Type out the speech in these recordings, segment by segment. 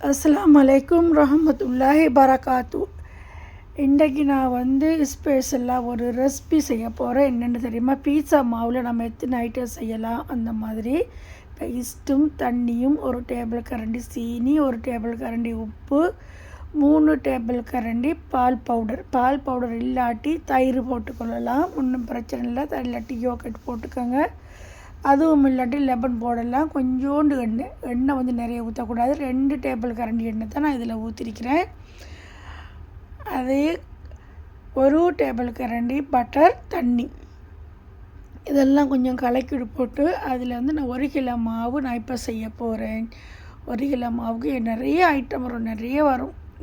அஸ்ஸலாமு அலைக்கும் ரஹமத்துல்லாஹி பரகாத்து. இன்றைக்கு நான் ஸ்பெஷலாக ஒரு ரெசிபி செய்ய போகிறேன். என்னென்னு தெரியுமா? பீட்சா மாவில் நம்ம எத்தனை ஐட்டம் செய்யலாம். அந்த மாதிரி ஈஸ்ட்டும் தண்ணியும், ஒரு டேபிள் கரண்டி சீனி, ஒரு டேபிள் கரண்டி உப்பு, 3 டேபிள் கரண்டி பால் பவுடர் இல்லாட்டி தயிர் போட்டுக்கொள்ளலாம், ஒன்றும் பிரச்சனை இல்லை. இல்லாட்டி யோகட் போட்டுக்கோங்க. அதுவும் இல்லாட்டி லெமன் போடலாம். கொஞ்சோண்டு எண்ணெய் நிறைய ஊற்றக்கூடாது. 2 டேபிள் கரண்டி எண்ணெய் தான் நான் இதில் ஊற்றிருக்கிறேன். அதே 1 டேபிள் கரண்டி பட்டர், தண்ணி, இதெல்லாம் கொஞ்சம் கலக்கி போட்டு அதில் நான் 1 கிலோ மாவு நான் இப்போ செய்ய போகிறேன். 1 கிலோ மாவுக்கு நிறைய ஐட்டம் வரும்,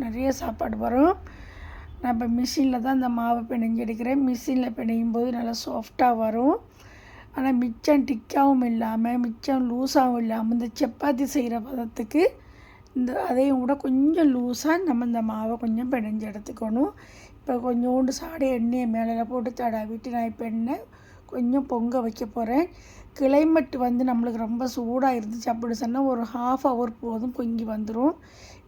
நிறைய சாப்பாடு வரும். நான் இப்போ மிஷினில் தான் இந்த மாவை பிணைஞ்சு எடுக்கிறேன். மிஷினில் பிணையும் போது நல்லா சாஃப்டாக வரும். ஆனால் மிச்சம் டிக்காவும் இல்லாமல், மிச்சம் லூஸாகவும் இல்லாமல், இந்த சப்பாத்தி செய்கிற பதத்துக்கு அதையும் கூட கொஞ்சம் லூஸாக நம்ம இந்த மாவை கொஞ்சம் பிணைஞ்சு எடுத்துக்கணும். இப்போ கொஞ்சோண்டு சாடை எண்ணெயை மேலே போட்டு தடவிட்டு நான் இப்போ எண்ணெய் கொஞ்சம் பொங்க வைக்க போகிறேன். கிளைமேட் நம்மளுக்கு ரொம்ப சூடாக இருந்துச்சு அப்படி சொன்னால் ஒரு 1/2 hour போதும், பொங்கி வந்துடும்.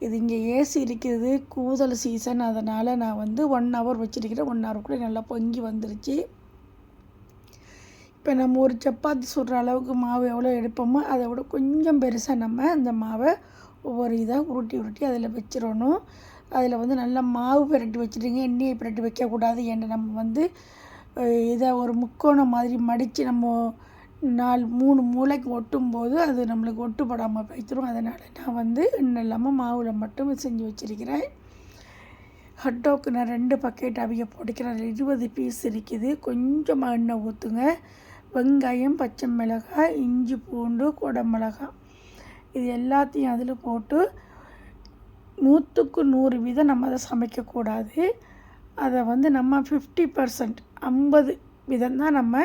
இது இங்கே ஏசி இருக்குது, கூதல் சீசன், அதனால் நான் 1 hour வச்சுருக்கிறேன். 1 hour கூட நல்லா பொங்கி வந்துருச்சு. இப்போ நம்ம ஒரு சப்பாத்தி சுடுற அளவுக்கு மாவு எவ்வளோ எடுப்போமோ அதை விட கொஞ்சம் பெருசாக நம்ம அந்த மாவை ஒவ்வொரு இதாக உருட்டி அதில் வச்சிடணும். அதில் நல்லா மாவு பிரட்டி வச்சுட்டுங்க, எண்ணெயை பிரட்டி வைக்கக்கூடாது. ஏன்னா நம்ம இதை ஒரு முக்கோணம் மாதிரி மடித்து நம்ம 3 மூளைக்கு ஒட்டும்போது அது நம்மளுக்கு ஒட்டுப்படாமல் போய்த்துரும். அதனால் நான் எண்ணெய் இல்லாமல் மாவில் மட்டும் செஞ்சு வச்சுருக்கிறேன். ஹட்டோக்கு நான் 2 பக்கெட் அவிய போட்டுக்கிறேன். அதில் 20 பீஸ் இருக்குது. கொஞ்சமாக எண்ணெய் ஊற்றுங்க. வெங்காயம், பச்சை மிளகாய், இஞ்சி, பூண்டு, குடமிளகாய், இது எல்லாத்தையும் அதில் போட்டு 100க்கு 100 வீதம் நம்ம அதை சமைக்கக்கூடாது. அதை நம்ம 50%, 50 வீதம் தான் நம்ம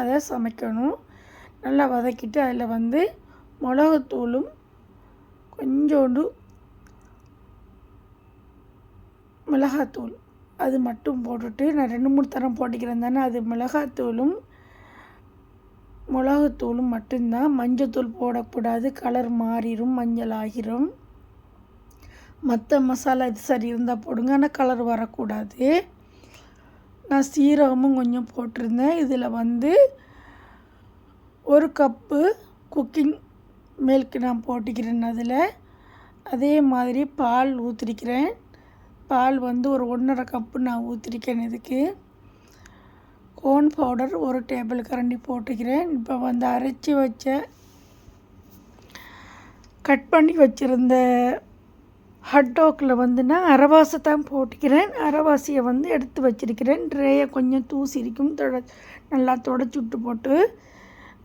அதை சமைக்கணும். நல்லா வதக்கிட்டு அதில் மிளகுத்தூளும் கொஞ்சோண்டு மிளகாத்தூள் அது மட்டும் போட்டுட்டு, நான் 2-3 தரம் போட்டுக்கிறேன் தானே, அது மிளகாத்தூளும் மிளகுத்தூளும் மட்டும்தான். மஞ்சத்தூள் போடக்கூடாது, கலர் மாறிடும், மஞ்சள் ஆகிரும். மற்ற மசாலா இது சரி இருந்தால் போடுங்க, ஆனால் கலர் வரக்கூடாது. நான் சீரகமும் கொஞ்சம் போட்டிருந்தேன். இதில் 1 கப்பு குக்கிங் மில்க் நான் போட்டிக்கிறேன். அதில் அதே மாதிரி பால் ஊற்றிருக்கிறேன். பால் ஒரு 1.5 கப்பு நான் ஊற்றிருக்கேன். இதுக்கு கோன் பவுடர் 1 டேபிள் கரண்டி போட்டுக்கிறேன். இப்போ அரைச்சி வச்ச கட் பண்ணி வச்சுருந்த ஹட்டோக்கில் நான் அரைவாசை தான் போட்டுக்கிறேன். அரைவாசியை எடுத்து வச்சுருக்கிறேன். ட்ரேயை கொஞ்சம் தூசி இருக்கும், நல்லா தொடச்சி விட்டு போட்டு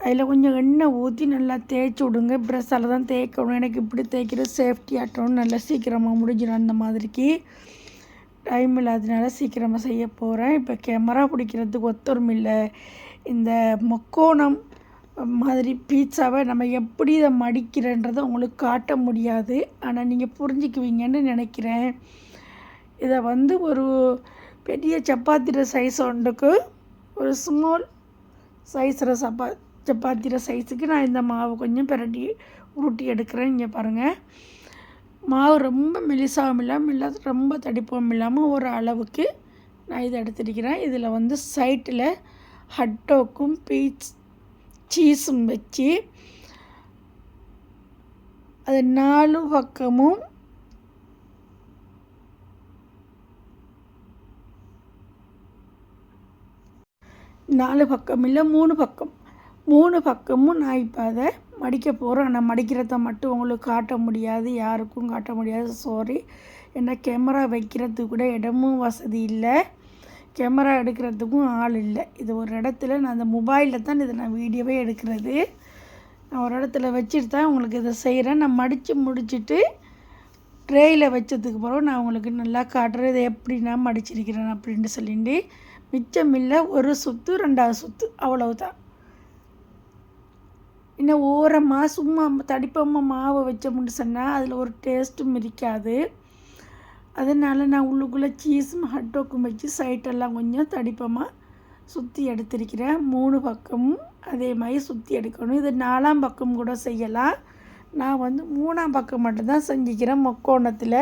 அதில் கொஞ்சம் எண்ணெய் ஊற்றி நல்லா தேய்ச்சி விடுங்க. ப்ரெஷ்ஷால் தான் தேய்க்கணும். எனக்கு இப்படி தேய்க்கிறது சேஃப்டி ஆட்டணும், நல்லா சீக்கிரமாக முடிஞ்சிடும். அந்த மாதிரிக்கு டைம் இல்லாததுனால சீக்கிரமாக செய்ய போகிறேன். இப்போ கேமரா பிடிக்கிறதுக்கு ஒத்தரும் இல்லை. இந்த முக்கோணம் மாதிரி பீட்சாவை நம்ம எப்படி இதை மடிக்கிறேன்றதை உங்களுக்கு காட்ட முடியாது, ஆனால் நீங்கள் புரிஞ்சுக்குவீங்கன்னு நினைக்கிறேன். இதை ஒரு பெரிய சப்பாத்திர சைஸ் ஒன்றுக்கு ஒரு ஸ்மால் சைஸில் சப்பாத்திர சைஸுக்கு நான் இந்த மாவு கொஞ்சம் உருட்டி எடுக்கிறேன். இங்கே பாருங்கள், மாவு ரொம்ப மெலிசாகவும் இல்லாமல் ரொம்ப தடிப்பவும் இல்லாமல் ஒரு அளவுக்கு நான் இதை எடுத்துருக்கிறேன். இதில் சைட்டில் ஹட்டோக்கும் சீஸும் வச்சு அது 4 பக்கமும் இல்லை 3 பக்கமும் நான் இப்போ அதை மடிக்க போகிறேன். ஆனால் மடிக்கிறத மட்டும் உங்களுக்கு காட்ட முடியாது, யாருக்கும் காட்ட முடியாது, சாரி. ஏன்னா கேமரா வைக்கிறதுக்கு கூட இடமும் வசதி இல்லை, கேமரா எடுக்கிறதுக்கும் ஆள் இல்லை. இது ஒரு இடத்துல நான் அந்த மொபைலில் தான் இதை நான் வீடியோவே எடுக்கிறது. நான் ஒரு இடத்துல வச்சுட்டு தான் உங்களுக்கு இதை செய்கிறேன். நான் மடித்து முடிச்சுட்டு ட்ரேயில் வச்சதுக்கு பிறகு நான் உங்களுக்கு நல்லா காட்டுறேன் இதை எப்படி நான் மடிச்சிருக்கிறேன் அப்படின்ட்டு சொல்லிட்டு. மிச்சம் இல்லை, 1 சுற்று 2வது சுற்று, அவ்வளவுதான். இன்னும் ஓரமாக சும்மா தடிப்பமாக மாவை வச்சோம்னு சொன்னால் அதில் ஒரு டேஸ்ட்டும் இருக்காது. அதனால் நான் உள்ளுக்குள்ளே சீஸும் ஹட்டோக்கும் வச்சு சைட்டெல்லாம் கொஞ்சம் தடிப்பமாக சுற்றி எடுத்திருக்கிறேன். 3 பக்கமும் அதே மாதிரி சுற்றி எடுக்கணும். இது 4ஆம் பக்கம் கூட செய்யலாம். நான் வந்து 3ஆம் பக்கம் மட்டும்தான் செஞ்சுக்கிறேன். முக்கோணத்தில்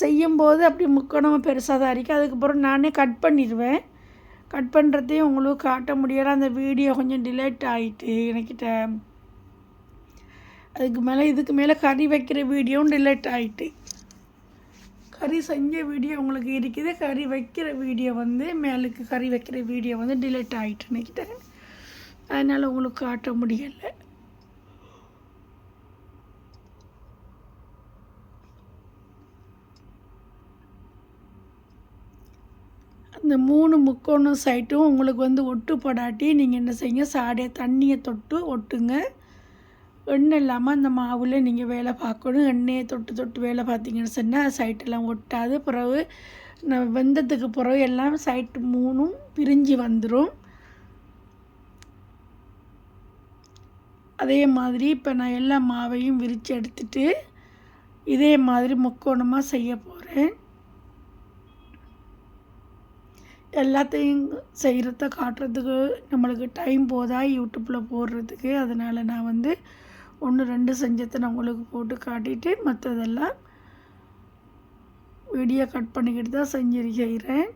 செய்யும்போது அப்படி முக்கோணமாக பெருசாக தான் இருக்குது. அதுக்கப்புறம் நானே கட் பண்ணிடுவேன். கட் பண்ணுறதையும் உங்களுக்கு காட்ட முடியலை. அந்த வீடியோ கொஞ்சம் டிலேட் ஆகிட்டு எனக்கிட்ட. இதுக்கு மேலே கறி வைக்கிற வீடியோவும் டிலேட் ஆகிட்டு. கறி செஞ்ச வீடியோ உங்களுக்கு இருக்குது. கறி வைக்கிற வீடியோ வந்து மேலுக்கு கறி வைக்கிற வீடியோ வந்து டிலேட் ஆகிட்டு நினைக்கிட்டேன். அதனால் உங்களுக்கு காட்ட முடியலை. அந்த 3 முக்கோணம் சைட்டும் உங்களுக்கு வந்து ஒட்டுப்படாட்டி நீங்கள் என்ன செய்யுங்க, சாடையை தண்ணியை தொட்டு ஒட்டுங்க. எண்ணெய் இல்லாமல் அந்த மாவில் நீங்கள் வேலை பார்க்கணும். எண்ணெயை தொட்டு வேலை பார்த்தீங்கன்னு சொன்னால் சைட்டெல்லாம் ஒட்டாது. பிறகு வெந்ததுக்கு பிறகு எல்லாம் சைட்டு 3ம் பிரிஞ்சு வந்துடும். அதே மாதிரி இப்போ நான் எல்லா மாவையும் விரித்து எடுத்துட்டு இதே மாதிரி முக்கோணமாக செய்ய போகிறேன். எல்லாத்தையும் செய்கிறத காட்டுறதுக்கு நம்மளுக்கு டைம் போதா யூடியூப்பில் போடுறதுக்கு. அதனால் நான் வந்து 1 2 செஞ்சதை நான் உங்களுக்கு போட்டு காட்டிட்டு மற்றதெல்லாம் வீடியோ கட் பண்ணிக்கிட்டு தான் செய்கிறேன்.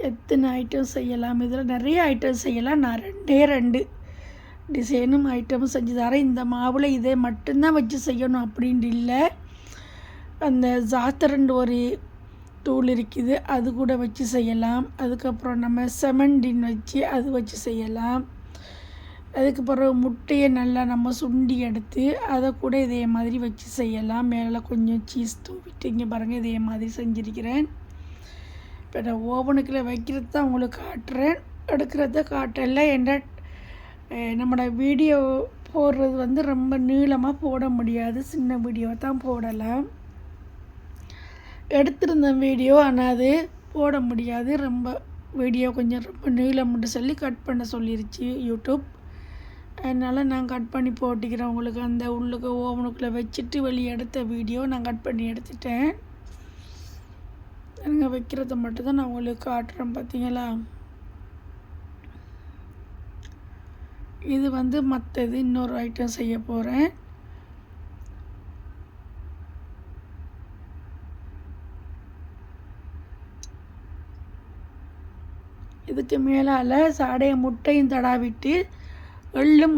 எத்தனை ஐட்டம் செய்யலாம், இதில் நிறைய ஐட்டம் செய்யலாம். நான் 2 டிசைனும் ஐட்டமும் செஞ்சு தரேன். இந்த மாவில் இதே மட்டும்தான் வச்சு செய்யணும் அப்படின்ட்டு இல்லை. அந்த ஜாத்தரண்டு ஒரு தூள் இருக்குது, அது கூட வச்சு செய்யலாம். அதுக்கப்புறம் நம்ம செமண்டின் வச்சு அது வச்சு செய்யலாம். அதுக்கப்புறம் முட்டையை நல்லா நம்ம சுண்டி எடுத்து அதை கூட இதே மாதிரி வச்சு செய்யலாம். மேலே கொஞ்சம் சீஸ் தூவிட்டு இங்கே பாருங்கள் இதே மாதிரி செஞ்சுருக்கிறேன். இப்போ நான் ஓவனுக்குள்ளே வைக்கிறது தான் உங்களுக்கு காட்டுறேன். எடுக்கிறத காட்டல. என்ற நம்மளோட வீடியோ போடுறது வந்து ரொம்ப நீளமாக போட முடியாது, சின்ன வீடியோ தான் போடலாம். எடுத்திருந்த வீடியோ ஆனால் அது போட முடியாது, ரொம்ப வீடியோ கொஞ்சம் ரொம்ப நீளம்னு சொல்லி கட் பண்ண சொல்லிருச்சு யூடியூப். அதனால் நான் கட் பண்ணி போட்டுக்கிறேன் உங்களுக்கு. அந்த உள்ளுக்கு ஓவனுக்குள்ளே வச்சுட்டு வெளியே எடுத்த வீடியோ நான் கட் பண்ணி எடுத்துட்டேன். எனக்கு வைக்கிறத மட்டும்தான் நான் உங்களுக்கு காட்டுறேன். பார்த்தீங்களா, இது வந்து மற்றது இன்னொரு ஐட்டம் செய்ய போகிறேன். இதுக்கு மேலால் சாடைய முட்டையும் தடாவிட்டு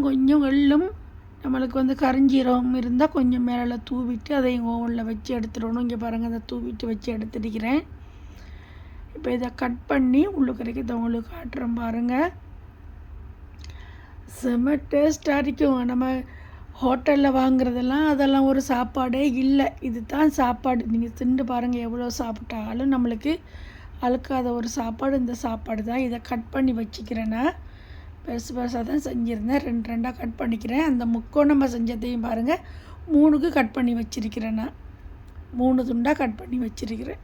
கொஞ்சம் எள்ளும் நம்மளுக்கு வந்து கரிஞ்சீரகம் இருந்தால் கொஞ்சம் மேலே தூவிட்டு அதையும் ஓவனில் வச்சு எடுத்துடணும். இங்கே பாருங்கள், அதை தூவிட்டு வச்சு எடுத்துருக்கிறேன். இப்போ இதை கட் பண்ணி உள்ளுக்கரைக்கு உங்களுக்கு காட்டுறேன் பாருங்கள். செம்ம டேஸ்ட்டாக இருக்கும். நம்ம ஹோட்டலில் வாங்குறதெல்லாம் அதெல்லாம் ஒரு சாப்பாடே இல்லை. இது தான் சாப்பாடு. நீங்கள் திண்டு பாருங்கள், எவ்வளோ சாப்பிட்டாலும் நம்மளுக்கு அழுக்காத ஒரு சாப்பாடு இந்த சாப்பாடு தான். இதை கட் பண்ணி வச்சுக்கிறேன்னா பெருசாக தான் செஞ்சுருந்தேன். 2 2ஆக கட் பண்ணிக்கிறேன். அந்த முக்கோணமாக செஞ்சதையும் பாருங்கள் 3க்கு கட் பண்ணி வச்சுருக்கிறேன். நான் 3 துண்டாக கட் பண்ணி வச்சுருக்கிறேன்.